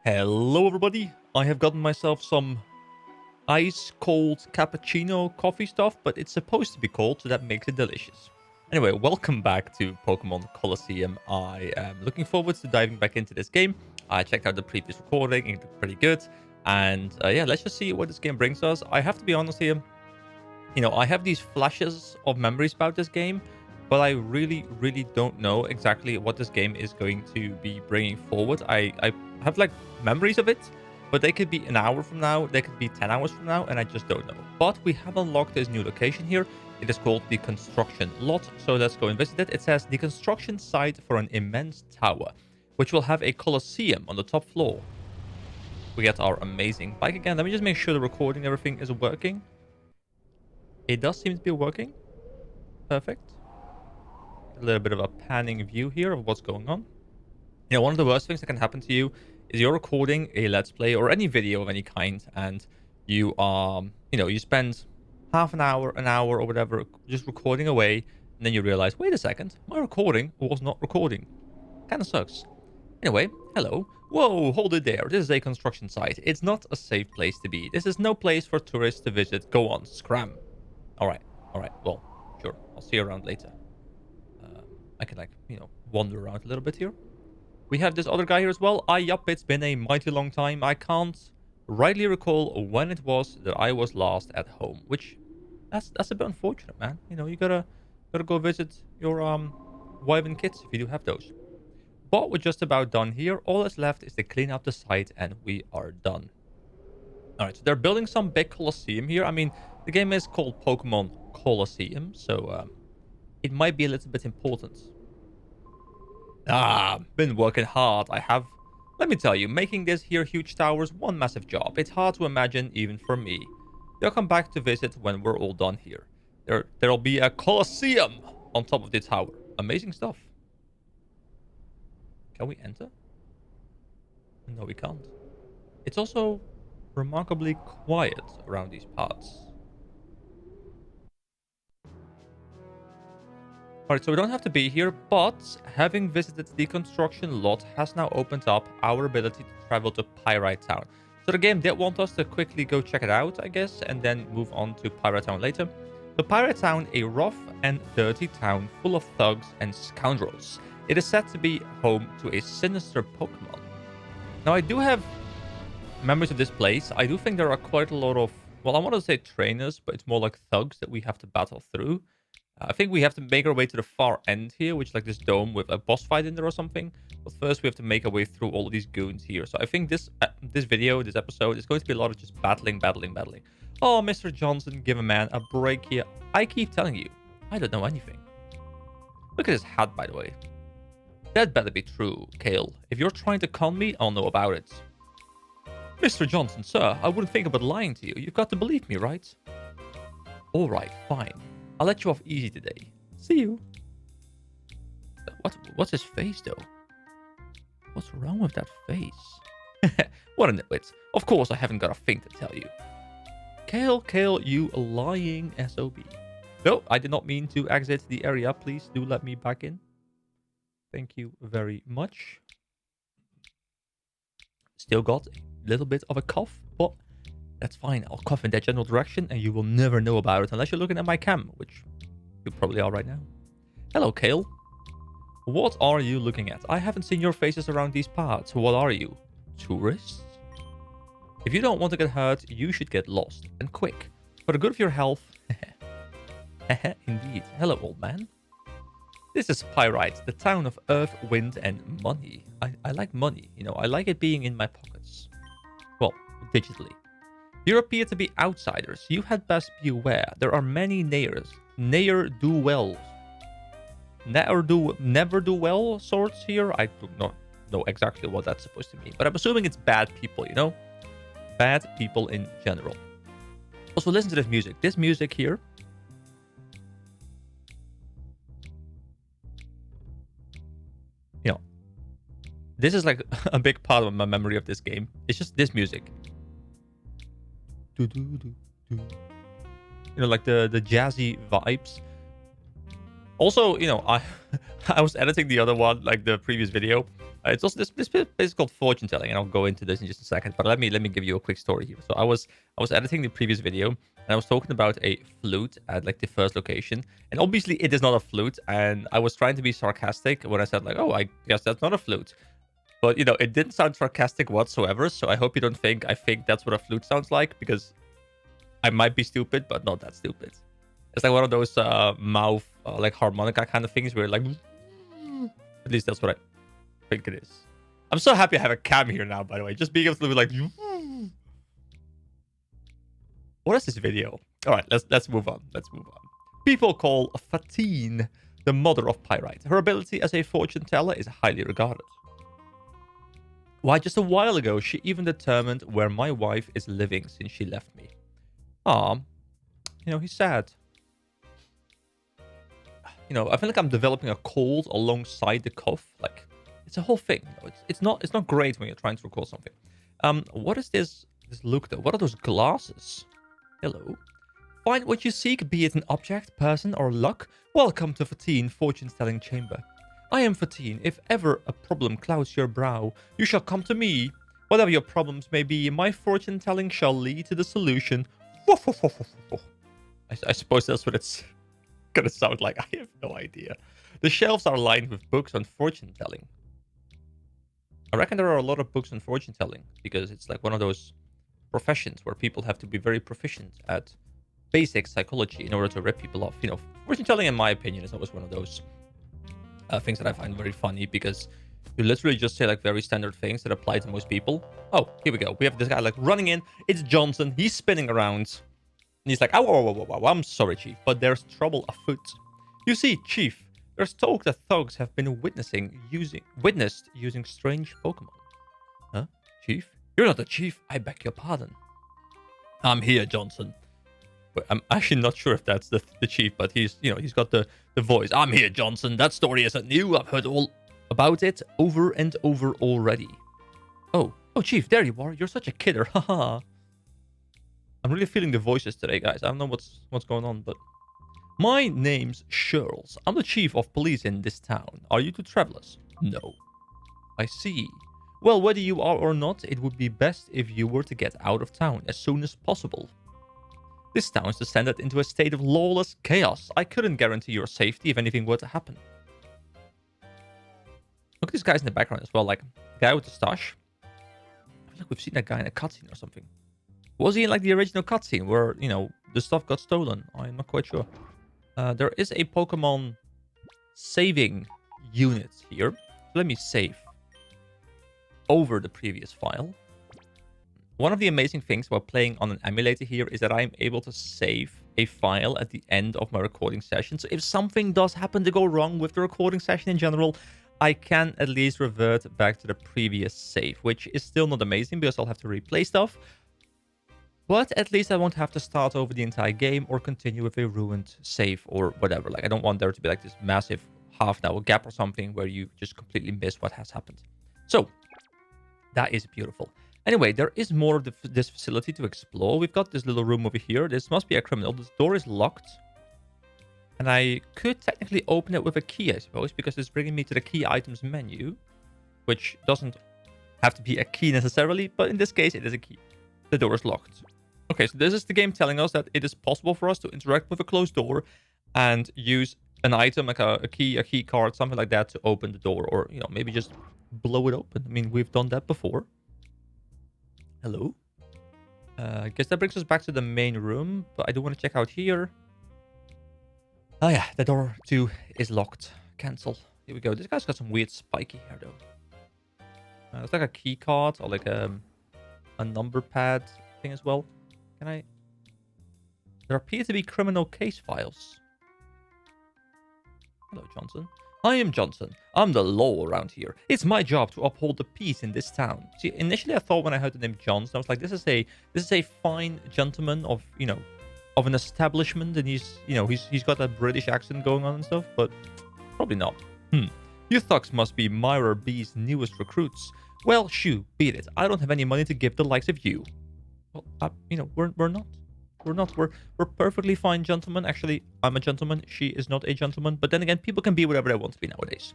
Hello everybody, I have gotten myself some ice cold cappuccino coffee stuff, but it's supposed to be cold, so that makes it delicious. Anyway, welcome back to Pokemon Colosseum. I am looking forward to diving back into this game. I checked out the previous recording, it looked pretty good. And yeah, let's just see what this game brings us. I have to be honest here, I have these flashes of memories about this game, but I really don't know exactly what this game is going to be bringing forward. I have like memories of it, but they could be an hour from now, they could be 10 hours from now, and I just don't know. But we have unlocked this new location here. It is called the construction lot, so let's go and visit it. It says the construction site for an immense tower, which will have a Colosseum on the top floor. We get our amazing bike again. Let me just make sure the recording, everything is working. It does seem to be working. Perfect. A little bit of a panning view here of what's going on. One of the worst things that can happen to you is you're recording a Let's Play or any video of any kind, and you you spend half an hour or whatever just recording away, and then you realize, wait a second, my recording was not recording. Kind of sucks. Anyway, hello. Whoa, hold it there. This is a construction site. It's not a safe place to be. This is no place for tourists to visit. Go on, scram. All right. Well, sure. I'll see you around later. I can wander around a little bit here. We have this other guy here as well. Yup, it's been a mighty long time. I can't rightly recall when it was that I was last at home, which that's a bit unfortunate, man. You gotta go visit your wife and kids if you do have those. But we're just about done here. All that's left is to clean up the site, and we are done. All right, so they're building some big Colosseum here. I mean, the game is called Pokemon Colosseum, so it might be a little bit important. Been working hard. I have. Let me tell you, making this here huge tower is one massive job. It's hard to imagine even for me. They'll come back to visit when we're all done here. There'll be a Colosseum on top of the tower. Amazing stuff. Can we enter? No, we can't. It's also remarkably quiet around these parts. Alright, so we don't have to be here, but having visited the construction lot has now opened up our ability to travel to Pyrite Town. So the game did want us to quickly go check it out, I guess, and then move on to Pyrite Town later. So Pyrite Town, a rough and dirty town full of thugs and scoundrels. It is said to be home to a sinister Pokemon. Now, I do have memories of this place. I do think there are quite a lot of, well, I want to say trainers, but it's more like thugs that we have to battle through. I think we have to make our way to the far end here, which is like this dome with a boss fight in there or something. But first, we have to make our way through all of these goons here. So I think this episode, is going to be a lot of just battling. Oh, Mr. Johnson, give a man a break here. I keep telling you, I don't know anything. Look at his hat, by the way. That better be true, Kale. If you're trying to con me, I'll know about it. Mr. Johnson, sir, I wouldn't think about lying to you. You've got to believe me, right? All right, fine. I'll let you off easy today. See you. What's his face, though? What's wrong with that face? What a nitwit. Of course, I haven't got a thing to tell you. Kale, you lying SOB. No, I did not mean to exit the area. Please do let me back in. Thank you very much. Still got a little bit of a cough, but that's fine. I'll cough in that general direction, and you will never know about it unless you're looking at my cam, which you probably are right now. Hello, Kale. What are you looking at? I haven't seen your faces around these parts. What are you? Tourists? If you don't want to get hurt, you should get lost, and quick. For the good of your health. Indeed. Hello, old man. This is Pyrite, the town of earth, wind, and money. I like money. I like it being in my pockets. Well, digitally. You appear to be outsiders. You had best be aware. There are many ne'er-do-wells. Never-do-well sorts here. I do not know exactly what that's supposed to mean, but I'm assuming it's bad people, Bad people in general. Also, listen to this music. This music here. This is like a big part of my memory of this game. It's just this music. Like the jazzy vibes. Also, I was editing the other one, like the previous video, It's also this place is called fortune telling, and I'll go into this in just a second. But let me give you a quick story here. So I was editing the previous video, and I was talking about a flute at like the first location, and obviously it is not a flute. And I was trying to be sarcastic when I said like, oh, I guess that's not a flute. But you know, it didn't sound sarcastic whatsoever. So I hope you don't think I think that's what a flute sounds like, because I might be stupid, but not that stupid. It's like one of those mouth like harmonica kind of things where like, at least that's what I think it is. I'm so happy I have a cam here now, by the way. Just being able to be like, what is this video? All right, let's move on. Let's move on. People call Fatine the mother of Pyrite. Her ability as a fortune teller is highly regarded. Why, just a while ago, she even determined where my wife is living since she left me. Ah, you know, he's sad. You know, I feel like I'm developing a cold alongside the cough. Like, it's a whole thing. You know, it's not great when you're trying to record something. What is this look though? What are those glasses? Hello. Find what you seek, be it an object, person, or luck. Welcome to Fatine Fortune-telling Chamber. I am Fatine. If ever a problem clouds your brow, you shall come to me. Whatever your problems may be, my fortune-telling shall lead to the solution. I suppose that's what it's gonna sound like. I have no idea. The shelves are lined with books on fortune telling. I reckon there are a lot of books on fortune telling because it's like one of those professions where people have to be very proficient at basic psychology in order to rip people off. You know, fortune telling, in my opinion, is always one of those things that I find very funny because you literally just say like very standard things that apply to most people. Oh, here we go. We have this guy like running in. It's Johnson. He's spinning around. And he's like, oh, whoa, I'm sorry, Chief, but there's trouble afoot. You see, Chief, there's talk that thugs have been witnessed using strange Pokemon. Huh? Chief? You're not the Chief. I beg your pardon. I'm here, Johnson. But I'm actually not sure if that's the Chief, but he's got the voice. I'm here, Johnson. That story isn't new. I've heard all about it over and over already. Oh, Chief, there you are. You're such a kidder. Haha. I'm really feeling the voices today, guys. I don't know what's going on, but my name's Shirls. I'm the chief of police in this town. Are you two travelers? No. I see. Well, whether you are or not, it would be best if you were to get out of town as soon as possible. This town's descended into a state of lawless chaos. I couldn't guarantee your safety if anything were to happen. Look at these guys in the background as well, like the guy with the stash. I feel like we've seen that guy in a cutscene or something. Was he in like the original cutscene where, you know, the stuff got stolen? I'm not quite sure. There is a Pokemon saving unit here. Let me save over the previous file. One of the amazing things about playing on an emulator here is that I'm able to save a file at the end of my recording session. So if something does happen to go wrong with the recording session in general, I can at least revert back to the previous save, which is still not amazing because I'll have to replay stuff. But at least I won't have to start over the entire game or continue with a ruined save or whatever. Like, I don't want there to be like this massive half-an-hour gap or something where you just completely miss what has happened. So, that is beautiful. Anyway, there is more of this facility to explore. We've got this little room over here. This must be a criminal. This door is locked. And I could technically open it with a key, I suppose, because it's bringing me to the key items menu, which doesn't have to be a key necessarily, but in this case, it is a key. The door is locked. Okay, so this is the game telling us that it is possible for us to interact with a closed door and use an item like a key card, something like that to open the door, or, you know, maybe just blow it open. I mean, we've done that before. Hello? I guess that brings us back to the main room, but I do want to check out here. Oh yeah, the door too is locked. Cancel. Here we go. This guy's got some weird spiky hair though. It's like a key card or like a number pad thing as well. Can I? There appear to be criminal case files. Hello, Johnson. I am Johnson. I'm the law around here. It's my job to uphold the peace in this town. See, initially I thought when I heard the name Johnson, I was like, this is a fine gentleman of, you know, of an establishment, and he's got that British accent going on and stuff, but probably not. You thugs must be Myra B's newest recruits. Well, shoo, beat it. I don't have any money to give the likes of you. Well, we're not. We're perfectly fine gentlemen. Actually, I'm a gentleman. She is not a gentleman. But then again, people can be whatever they want to be nowadays.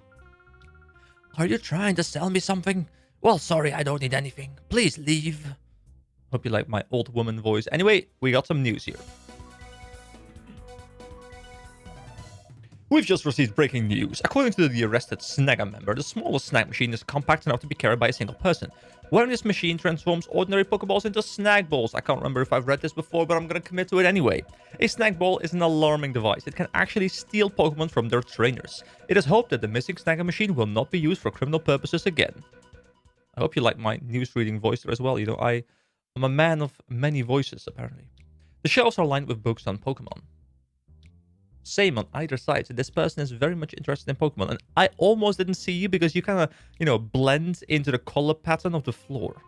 Are you trying to sell me something? Well, sorry, I don't need anything. Please leave. Hope you like my old woman voice. Anyway, we got some news here. We've just received breaking news. According to the arrested Snagger member, the smallest snag machine is compact enough to be carried by a single person. Wearing this machine transforms ordinary Pokeballs into snag balls. I can't remember if I've read this before, but I'm going to commit to it anyway. A snag ball is an alarming device. It can actually steal Pokemon from their trainers. It is hoped that the missing Snagger machine will not be used for criminal purposes again. I hope you like my news reading voice there as well. You know, I'm a man of many voices, apparently. The shelves are lined with books on Pokemon. Same on either side. So this person is very much interested in Pokemon. And I almost didn't see you because you kind of, you know, blend into the color pattern of the floor.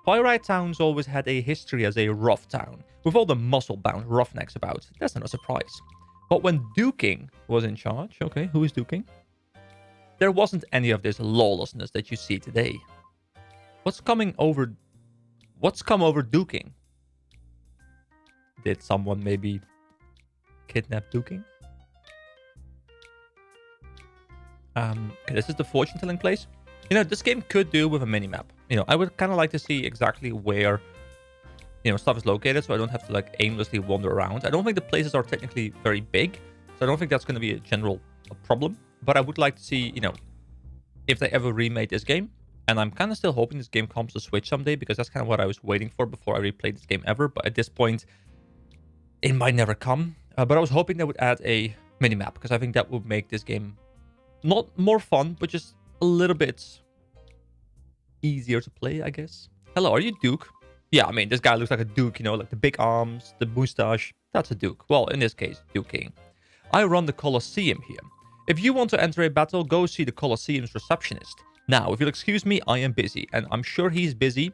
Pyrite Town's always had a history as a rough town, with all the muscle-bound roughnecks about. That's not a surprise. But when Duking was in charge, okay, who is Duking? There wasn't any of this lawlessness that you see today. What's come over Duking? Did someone maybe kidnap Duking? Okay, this is the fortune-telling place. You know, this game could do with a mini-map. You know, I would kind of like to see exactly where, you know, stuff is located, so I don't have to, like, aimlessly wander around. I don't think the places are technically very big, so I don't think that's going to be a general problem. But I would like to see, you know, if they ever remade this game. And I'm kind of still hoping this game comes to Switch someday, because that's kind of what I was waiting for before I replayed this game ever. But at this point, it might never come. But I was hoping they would add a mini-map, because I think that would make this game not more fun, but just a little bit easier to play, I guess. Hello, are you Duke? Yeah, I mean, this guy looks like a Duke, you know, like the big arms, the mustache. That's a Duke. Well, in this case, Duking. I run the Colosseum here. If you want to enter a battle, go see the Colosseum's receptionist. Now, if you'll excuse me, I am busy, and I'm sure he's busy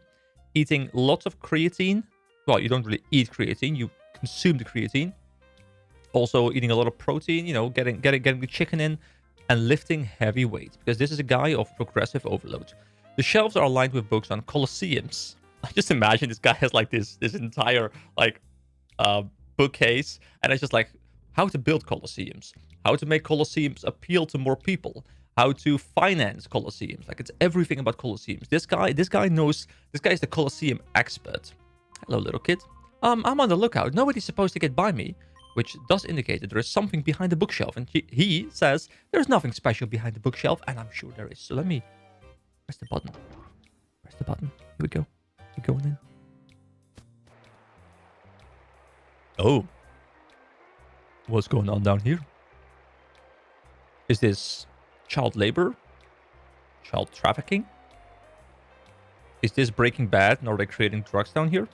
eating lots of creatine. Well, you don't really eat creatine, you consume the creatine. Also eating a lot of protein, you know, getting the chicken in, and lifting heavy weights, because this is a guy of progressive overload. The shelves are lined with books on Colosseums. I just imagine this guy has like this entire like bookcase, and it's just like how to build Colosseums, how to make Colosseums appeal to more people, how to finance Colosseums. Like, it's everything about Colosseums. This guy knows. This guy is the Colosseum expert. Hello, little kid. I'm on the lookout. Nobody's supposed to get by me, which does indicate that there is something behind the bookshelf. And he says there's nothing special behind the bookshelf, and I'm sure there is. So let me press the button. Press the button. Here we go. We're going in. Oh. What's going on down here? Is this child labor? Child trafficking? Is this Breaking Bad, and are they creating drugs down here?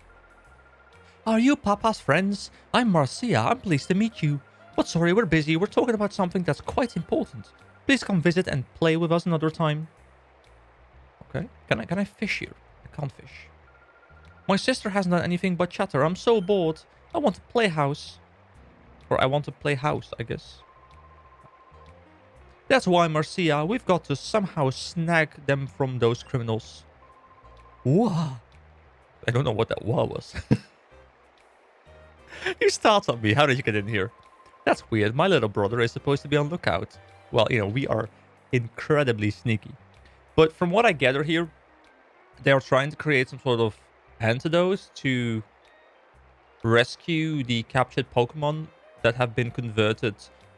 Are you Papa's friends? I'm Marcia. I'm pleased to meet you. But sorry, we're busy. We're talking about something that's quite important. Please come visit and play with us another time. Okay. Can I fish here? I can't fish. My sister hasn't done anything but chatter. I'm so bored. I want to play house. Or I want to play house, I guess. That's why, Marcia, we've got to somehow snag them from those criminals. Wah. I don't know what that wah was. You startled me. How did you get in here? That's weird. My little brother is supposed to be on lookout. Well, you know, we are incredibly sneaky. But from what I gather here, they are trying to create some sort of antidote to rescue the captured Pokemon that have been converted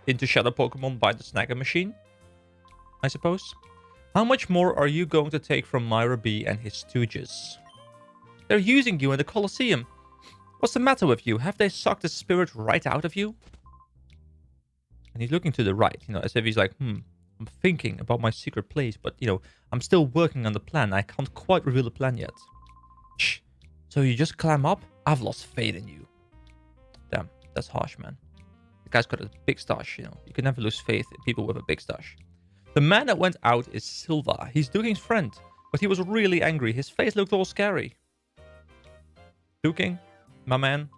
into Shadow Pokemon by the Snagger machine, I suppose. How much more are you going to take from Myra B and his stooges? They're using you in the Colosseum. What's the matter with you? Have they sucked the spirit right out of you? And he's looking to the right, you know, as if he's like, I'm thinking about my secret place, but, you know, I'm still working on the plan. I can't quite reveal the plan yet. Shh. So you just climb up? I've lost faith in you. Damn, that's harsh, man. The guy's got a big stash, you know. You can never lose faith in people with a big stash. The man that went out is Silva. He's Duking's friend, but he was really angry. His face looked all scary. Duking, my man.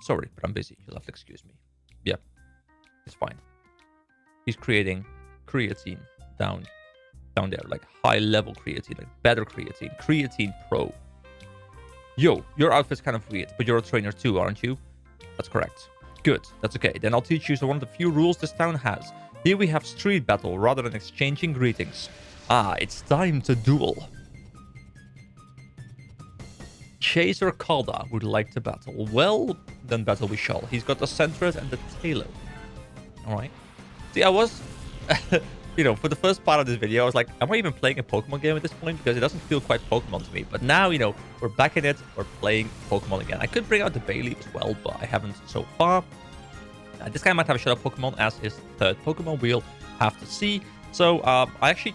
Sorry, but I'm busy. You'll have to excuse me. Yeah, it's fine. He's creating creatine down there, like high-level creatine, like better creatine, creatine pro. Yo, your outfit's kind of weird, but you're a trainer too, aren't you? That's correct. Good, that's okay. Then I'll teach you one of the few rules this town has. Here we have street battle rather than exchanging greetings. Ah, it's time to duel. Chaser Kalda would like to battle. Well, then battle we shall. He's got the Centret and the Taillow. Alright. See, I was... for the first part of this video, I was like, am I even playing a Pokemon game at this point? Because it doesn't feel quite Pokemon to me. But now, we're back in it. We're playing Pokemon again. I could bring out the Bayleaf as well, but I haven't so far. This guy might have a Shadow Pokemon as his third Pokemon. We'll have to see. So, I actually,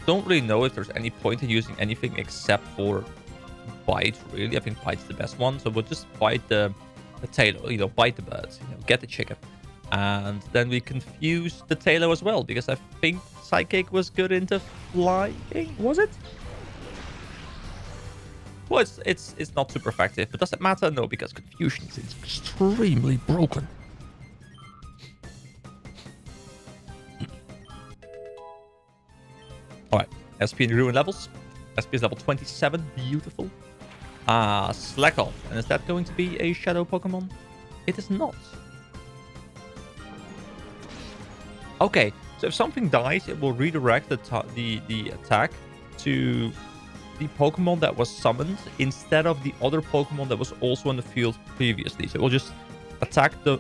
don't really know if there's any point in using anything except for Bite, really. I think Bite's the best one. So we'll just bite the tailor, bite the birds, get the chicken. And then we confuse the tailor as well, because I think Psychic was good into flying. Was it? Well, it's not super effective, but does it matter? No, because confusion is extremely broken. Alright, SP and Ruin levels. SP is level 27, beautiful. Slack off. And is that going to be a Shadow Pokemon? It is not. Okay, so if something dies, it will redirect the attack to the Pokemon that was summoned instead of the other Pokemon that was also in the field previously. So it will just attack the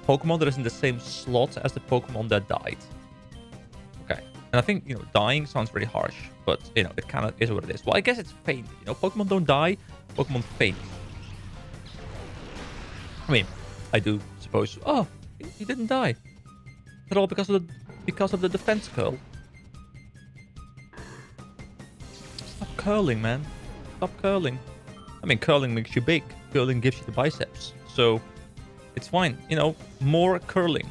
Pokemon that is in the same slot as the Pokemon that died. Okay, and I think, dying sounds very harsh, but, it kind of is what it is. Well, I guess it's faint. Pokemon don't die, Pokemon faint. I mean, I do suppose... Oh, he didn't die. At all because of the defense curl. Stop curling, man. Stop curling. I mean, curling makes you big. Curling gives you the biceps. So, it's fine. More curling.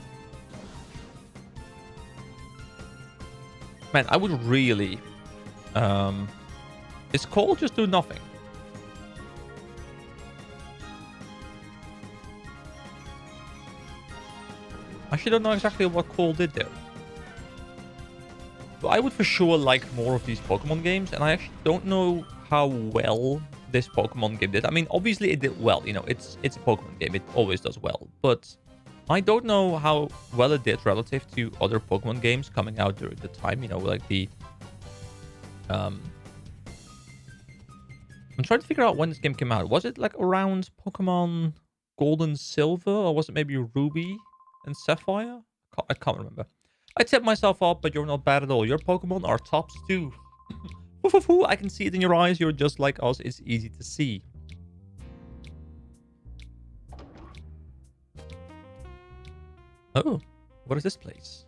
Man, I would really... Is Cole just do nothing? I actually don't know exactly what Cole did there. But I would for sure like more of these Pokemon games, and I actually don't know how well this Pokemon game did. I mean, obviously it did well. It's a Pokemon game. It always does well. But I don't know how well it did relative to other Pokemon games coming out during the time. Like the... I'm trying to figure out when this game came out. Was it like around Pokemon Gold and Silver? Or was it maybe Ruby and Sapphire? I can't remember. I tip myself up, but you're not bad at all. Your Pokemon are tops too. I can see it in your eyes. You're just like us. It's easy to see. Oh, what is this place?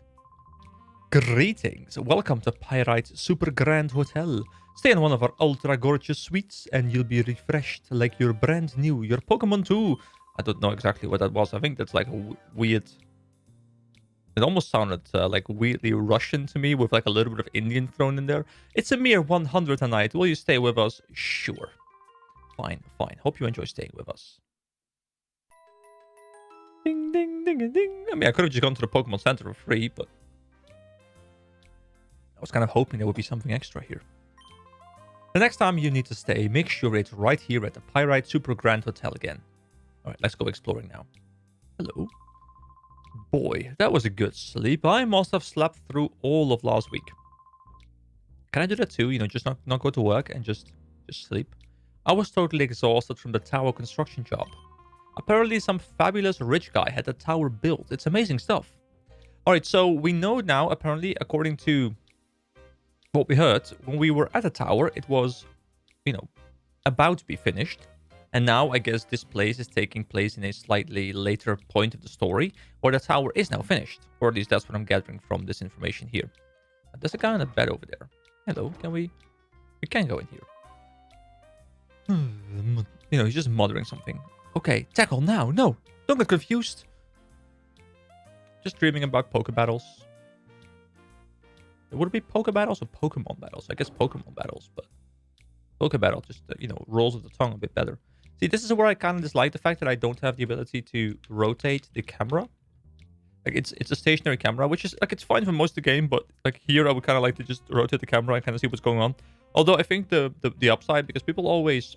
Greetings. Welcome to Pyrite Super Grand Hotel. Stay in one of our ultra gorgeous suites and you'll be refreshed like you're brand new. Your Pokemon too. I don't know exactly what that was. I think that's like a weird... It almost sounded like weirdly Russian to me with like a little bit of Indian thrown in there. It's a mere 100 a night. Will you stay with us? Sure. Fine. Hope you enjoy staying with us. Ding, ding, ding, ding. I mean, I could have just gone to the Pokemon Center for free, but... I was kind of hoping there would be something extra here. The next time you need to stay, make sure it's right here at the Pyrite Super Grand Hotel again. Alright, let's go exploring now. Hello. Boy, that was a good sleep. I must have slept through all of last week. Can I do that too? Just not go to work and just sleep? I was totally exhausted from the tower construction job. Apparently some fabulous rich guy had the tower built. It's amazing stuff. Alright, so we know now, apparently, according to what we heard, when we were at the tower, it was, about to be finished. And now, I guess this place is taking place in a slightly later point of the story, where the tower is now finished. Or at least that's what I'm gathering from this information here. There's a guy on a bed over there. Hello, can we... We can go in here. He's just muttering something. Okay, tackle now. No, don't get confused. Just dreaming about Poke battles. Would it be Poke battles or Pokemon battles? I guess Pokemon battles, but... Poke battle just, rolls of the tongue a bit better. See, this is where I kind of dislike the fact that I don't have the ability to rotate the camera. Like, it's a stationary camera, which is, like, it's fine for most of the game, but, like, here I would kind of like to just rotate the camera and kind of see what's going on. Although I think the upside, because people always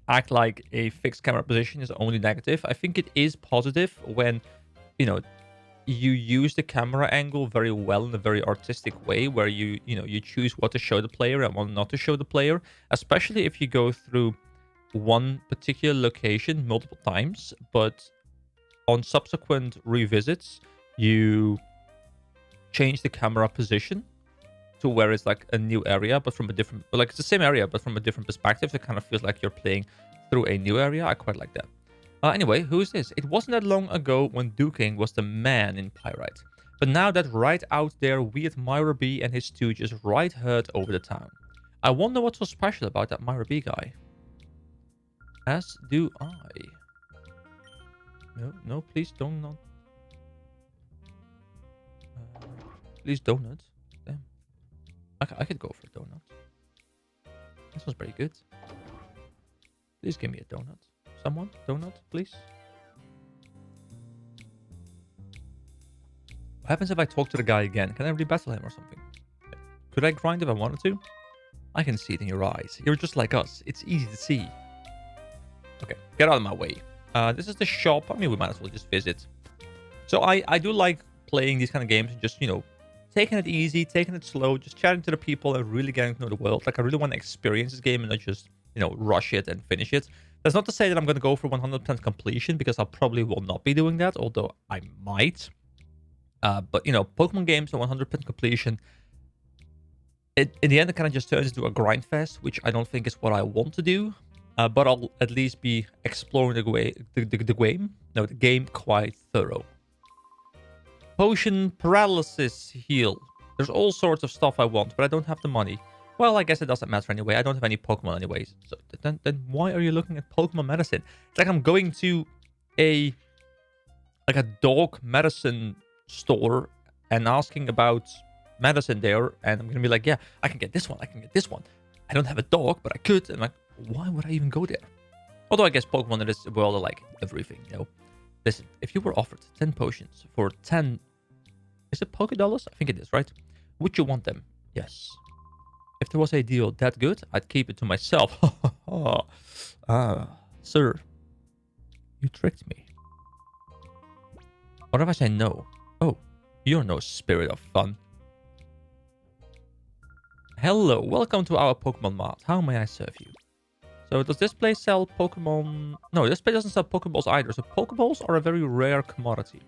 act like a fixed camera position is only negative, I think it is positive when, you you use the camera angle very well in a very artistic way, where you choose what to show the player and what not to show the player, especially if you go through one particular location multiple times, but on subsequent revisits you change the camera position to where it's like a new area, but from a different, like it's the same area but from a different perspective. It kind of feels like you're playing through a new area. I quite like that. Anyway, who is this? It wasn't that long ago when duking was the man in Pyrite, but now that right out there we at Myra B and his stooges right herd over the town. I wonder what's so special about that Myra B guy. As do I. No, please don't not. Please donut. Damn. I could go for a donut. This one's pretty good. Please give me a donut. Someone? Donut, please? What happens if I talk to the guy again? Can I re-battle him or something? Could I grind if I wanted to? I can see it in your eyes. You're just like us. It's easy to see. Okay, get out of my way. This is the shop. I mean, we might as well just visit. So I do like playing these kind of games and just, taking it easy, taking it slow, just chatting to the people and really getting to know the world. Like, I really want to experience this game and not just, rush it and finish it. That's not to say that I'm going to go for 100% completion, because I probably will not be doing that, although I might. But, Pokemon games and 100% completion, in the end, it kind of just turns into a grind fest, which I don't think is what I want to do. But I'll at least be exploring the game quite thorough. Potion, paralysis, heal. There's all sorts of stuff I want, but I don't have the money. Well, I guess it doesn't matter anyway. I don't have any Pokemon anyways. So then why are you looking at Pokemon medicine? It's like I'm going to a dog medicine store and asking about medicine there, and I'm gonna be like, yeah, I can get this one, I can get this one. I don't have a dog, but I could. And like, why would I even go there? Although I guess Pokemon in this world are like everything, Listen, if you were offered 10 potions for 10... Is it Pokédollars? I think it is, right? Would you want them? Yes. If there was a deal that good, I'd keep it to myself. Sir. You tricked me. What if I say no? Oh, you're no spirit of fun. Hello, welcome to our Pokemon Mart. How may I serve you? So does this place sell Pokemon? No, this place doesn't sell Pokeballs either. So Pokeballs are a very rare commodity.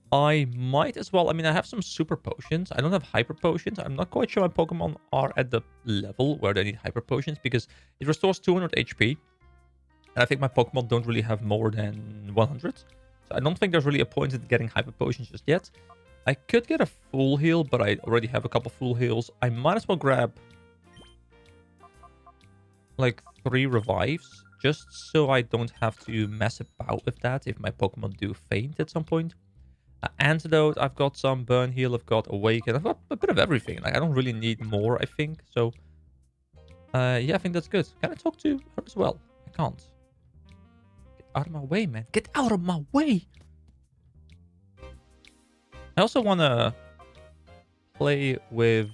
I might as well. I mean, I have some super potions. I don't have hyper potions. I'm not quite sure my Pokemon are at the level where they need hyper potions, because it restores 200 HP. And I think my Pokemon don't really have more than 100. So I don't think there's really a point in getting hyper potions just yet. I could get a full heal, but I already have a couple full heals. I might as well grab like 3 revives, just so I don't have to mess about with that if my Pokemon do faint at some point. Antidote, I've got some. Burn heal, I've got Awaken. I've got a bit of everything. Like, I don't really need more, I think. So, yeah, I think that's good. Can I talk to her as well? I can't. Get out of my way, man. Get out of my way! I also want to play with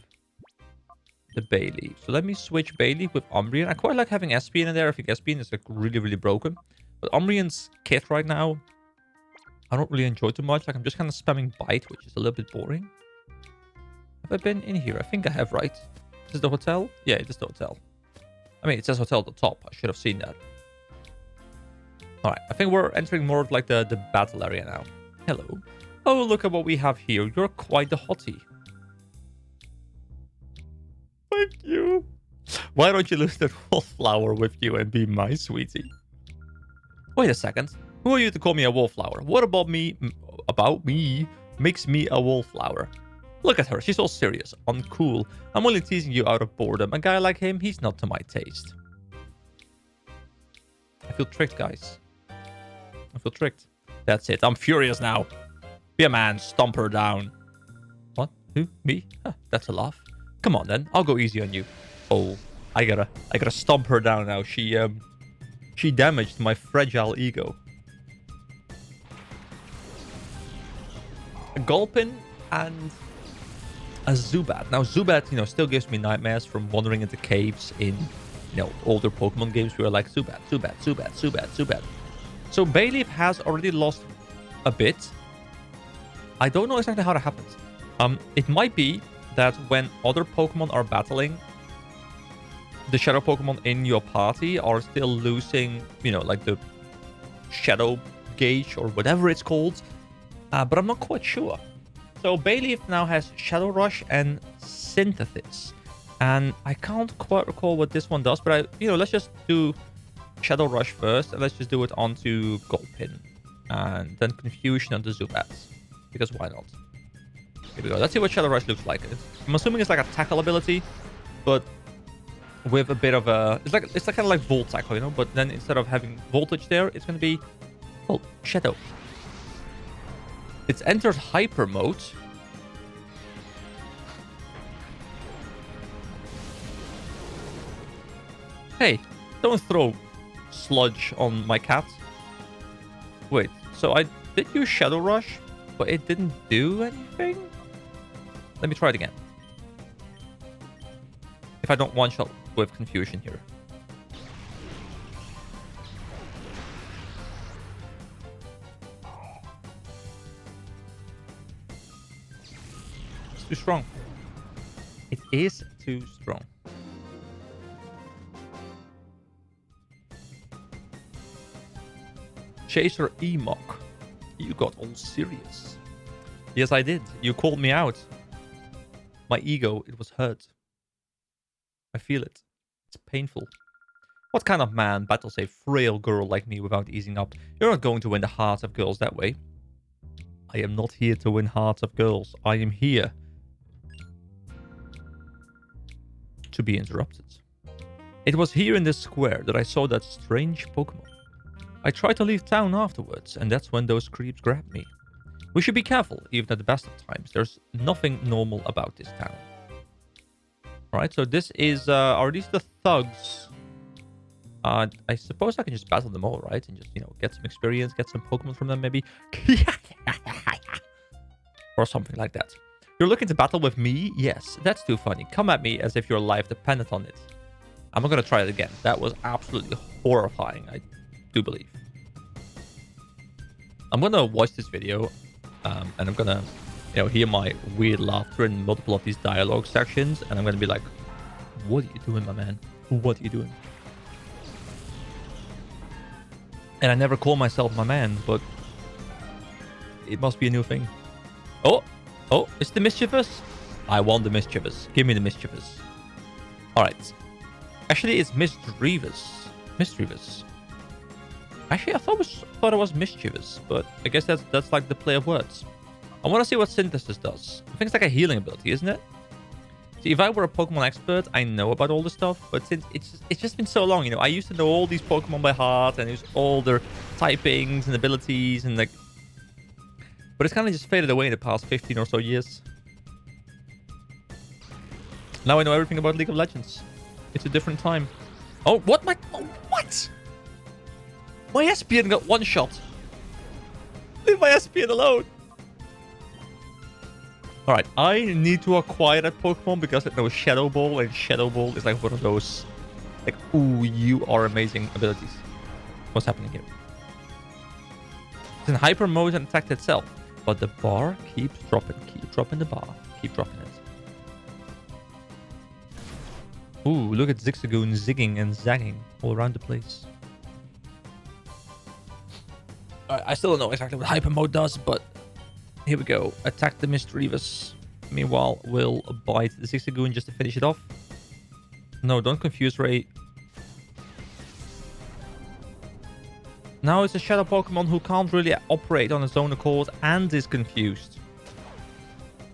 the Bayleaf. So let me switch Bayleaf with Umbreon. I quite like having Espeon in there. I think Espeon is like really, really broken. But Umbreon's kit right now, I don't really enjoy too much. Like, I'm just kind of spamming Bite, which is a little bit boring. Have I been in here? I think I have, right? Is this the hotel? Yeah, it is the hotel. I mean, it says hotel at the top. I should have seen that. Alright, I think we're entering more of like the battle area now. Hello. Oh, look at what we have here. You're quite the hottie. Thank you. Why don't you lose that wallflower with you and be my sweetie? Wait a second. Who are you to call me a wallflower? What about me makes me a wallflower? Look at her. She's all serious, uncool. I'm only teasing you out of boredom. A guy like him, he's not to my taste. I feel tricked, guys. I feel tricked. That's it. I'm furious now. Be a man. Stomp her down. What? Who? Me? Huh, that's a laugh. Come on, then. I'll go easy on you. Oh, I gotta stomp her down now. She damaged my fragile ego. A Gulpin and a Zubat. Now, Zubat, still gives me nightmares from wandering into caves in, older Pokemon games. We were like, Zubat, Zubat, Zubat, Zubat, Zubat. So Bayleaf has already lost a bit. I don't know exactly how that happens. It might be that when other Pokemon are battling, the Shadow Pokemon in your party are still losing, like the Shadow gauge or whatever it's called. But I'm not quite sure. So Bayleaf now has Shadow Rush and Synthesis. And I can't quite recall what this one does, but let's just do Shadow Rush first, and let's just do it onto Gulpin. And then Confusion onto Zubats. Because why not? Here we go. Let's see what Shadow Rush looks like. I'm assuming it's like a tackle ability, but with a bit of a... It's like kind of like Volt Tackle, But then instead of having voltage there, it's going to be, well, Shadow. It's entered Hyper Mode. Hey, don't throw sludge on my cat. Wait, so I did use Shadow Rush, but it didn't do anything? Let me try it again. If I don't one-shot with Confusion here. It's too strong. It is too strong. Chaser Emok. You got all serious. Yes, I did. You called me out. My ego, it was hurt. I feel it. It's painful. What kind of man battles a frail girl like me without easing up? You're not going to win the hearts of girls that way. I am not here to win hearts of girls. I am here to be interrupted. It was here in this square that I saw that strange Pokemon. I tried to leave town afterwards, and that's when those creeps grabbed me. We should be careful, even at the best of times. There's nothing normal about this town. Alright, so this is... are these the thugs? I suppose I can just battle them all, right? And just, get some experience, get some Pokemon from them, maybe. Or something like that. You're looking to battle with me? Yes, that's too funny. Come at me as if your life depended on it. I'm not going to try it again. That was absolutely horrifying, I do believe. I'm going to watch this video, and I'm going to, hear my weird laughter in multiple of these dialogue sections, and I'm going to be like, what are you doing, my man? What are you doing? And I never call myself my man, but it must be a new thing. Oh, it's the Mischievous? I want the Mischievous. Give me the Mischievous. Alright. Actually, it's Misdreavus. Misdreavus. Actually, I thought it was Mischievous, but I guess that's like the play of words. I want to see what Synthesis does. I think it's like a healing ability, isn't it? See, if I were a Pokemon expert, I know about all this stuff, but since it's just been so long, I used to know all these Pokemon by heart and use all their typings and abilities and like... But it's kind of just faded away in the past 15 or so years. Now I know everything about League of Legends. It's a different time. Oh, what? What? My Espion got one shot. Leave my Espion alone. Alright, I need to acquire that Pokemon because it knows Shadow Ball, and Shadow Ball is like one of those, like, ooh, you are amazing abilities. What's happening here? It's in hyper mode and attacked itself, but the bar keeps dropping. Keep dropping the bar. Keep dropping it. Ooh, look at Zigzagoon zigging and zagging all around the place. I still don't know exactly what hyper mode does, but here we go. Attack the Misdreavus. Meanwhile, we'll bite the Zigzagoon just to finish it off. No, don't confuse Ray. Now it's a Shadow Pokemon who can't really operate on its own accord and is confused.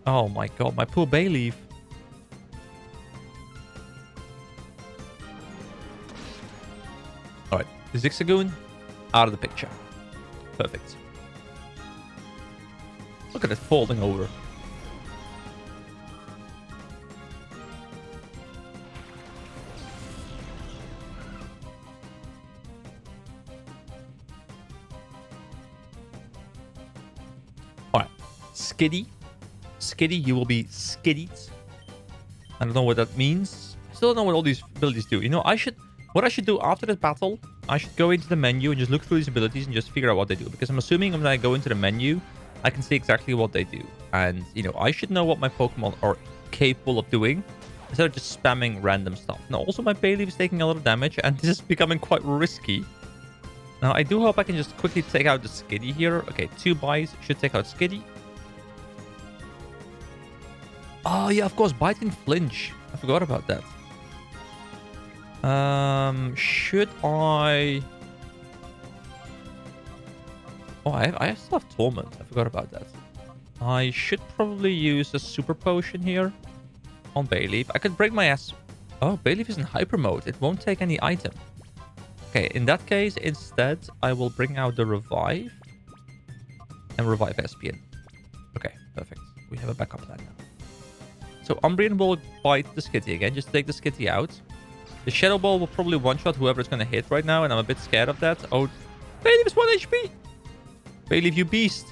Oh my god, my poor Bayleaf. Alright, the Zigzagoon out of the picture. Perfect. Look at it falling over. Alright. Skiddy. Skiddy, you will be skiddied. I don't know what that means. I still don't know what all these abilities do. What I should do after this battle, I should go into the menu and just look through these abilities and just figure out what they do. Because I'm assuming when I go into the menu, I can see exactly what they do. And, you know, I should know what my Pokemon are capable of doing instead of just spamming random stuff. Now, also my Bayleaf is taking a lot of damage, and this is becoming quite risky. Now, I do hope I can just quickly take out the Skitty here. Okay, 2 bites should take out Skitty. Oh, yeah, of course, Bite can flinch. I forgot about that. Should I... Oh, I still have Torment. I forgot about that. I should probably use a Super Potion here on Bayleaf. I could break my ass. Oh, Bayleaf is in Hyper Mode. It won't take any item. Okay, in that case, instead, I will bring out the Revive and Revive Espion. Okay, perfect. We have a backup plan now. So Umbreon will bite the Skitty again. Just take the Skitty out. The Shadow Ball will probably one-shot whoever it's going to hit right now, and I'm a bit scared of that. Oh, Bayleaf is 1 HP! Bayleaf, you beast!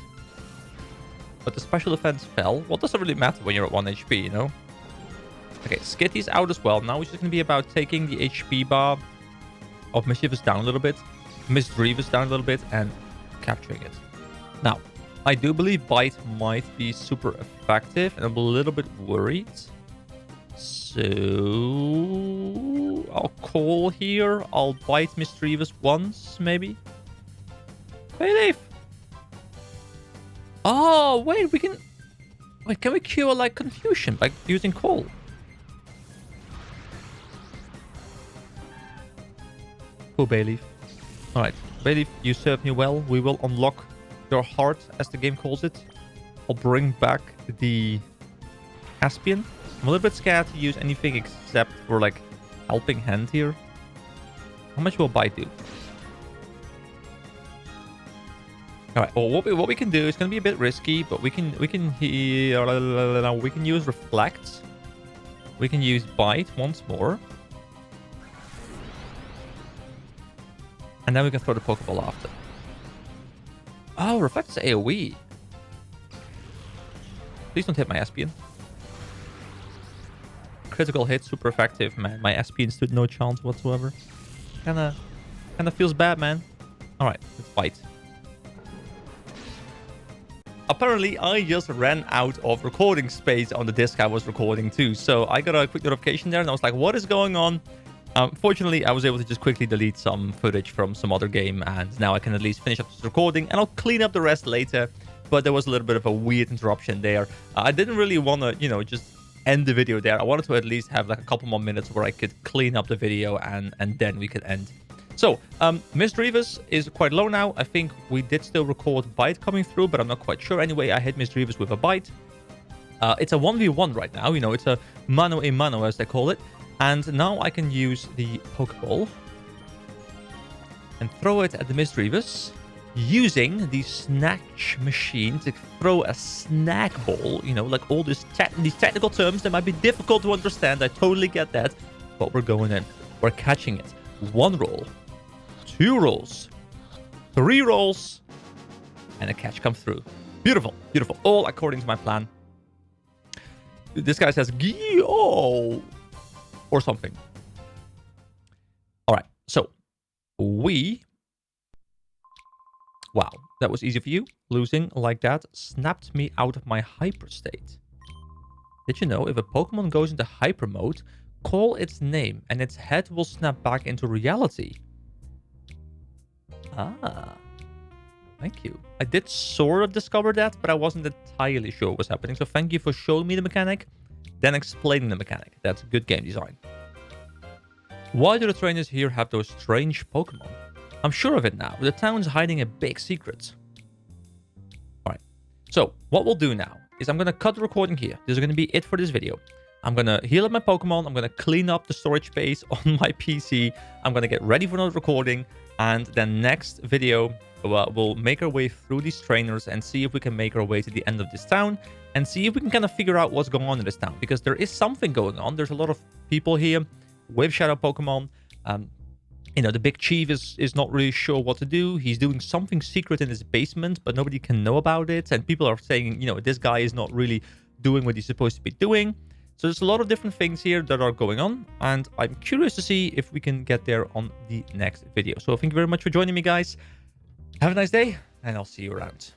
But the special defense fell. What does it really matter when you're at 1 HP, you know? Okay, Skitty's out as well. Now it's just going to be about taking the HP bar of Mischievous down a little bit, Misdreavus down a little bit, and capturing it. Now, I do believe Bite might be super effective, and I'm a little bit worried. So I'll call here. I'll bite Misdreavus once, maybe. Bayleaf! Oh, wait, we can... Wait, can we cure, like, confusion by using Call? Poor Bayleaf. Alright, Bayleaf, you served me well. We will unlock your heart, as the game calls it. I'll bring back the Espion. I'm a little bit scared to use anything except for, like, Helping Hand here. How much will Bite do? Alright, well, what we can do is going to be a bit risky, but we can use Reflect. We can use Bite once more. And then we can throw the Pokeball after. Oh, Reflect's AoE. Please don't hit my Espion. Critical hit, super effective, man. My Espion stood no chance whatsoever. Kinda feels bad, man. Alright, let's fight. Apparently, I just ran out of recording space on the disc I was recording too. So I got a quick notification there and I was like, what is going on? Fortunately, I was able to just quickly delete some footage from some other game, and now I can at least finish up this recording, and I'll clean up the rest later. But there was a little bit of a weird interruption there. I didn't really want to, you know, just end the video there. I wanted to at least have like a couple more minutes where I could clean up the video, and then we could end. So, Misdreavus is quite low now. I think we did still record Bite coming through, but I'm not quite sure. Anyway, I hit Misdreavus with a Bite. It's a 1v1 right now. You know, it's a mano a mano, as they call it. And now I can use the Pokeball and throw it at the Misdreavus using the Snatch Machine to throw a snack ball. You know, like all these technical terms that might be difficult to understand. I totally get that. But we're going in. We're catching it. 1 roll, 2 rolls, 3 rolls, and a catch comes through. Beautiful, beautiful. All according to my plan. This guy says, Gio! Or something. Alright, so we... Wow, that was easy for you. Losing like that snapped me out of my hyper state. Did you know if a Pokemon goes into hyper mode, call its name and its head will snap back into reality? Ah, thank you. I did sort of discover that, but I wasn't entirely sure what was happening. So thank you for showing me the mechanic, then explaining the mechanic. That's good game design. Why do the trainers here have those strange Pokemon? I'm sure of it now. The town's hiding a big secret. Alright, so what we'll do now is I'm going to cut the recording here. This is going to be it for this video. I'm going to heal up my Pokemon. I'm going to clean up the storage space on my PC. I'm going to get ready for another recording. And then next video, we'll make our way through these trainers and see if we can make our way to the end of this town and see if we can kind of figure out what's going on in this town, because there is something going on. There's a lot of people here with Shadow Pokemon. You know, the big chief is not really sure what to do. He's doing something secret in his basement, but nobody can know about it. And people are saying, you know, this guy is not really doing what he's supposed to be doing. So there's a lot of different things here that are going on, and I'm curious to see if we can get there on the next video. So thank you very much for joining me, guys. Have a nice day, and I'll see you around.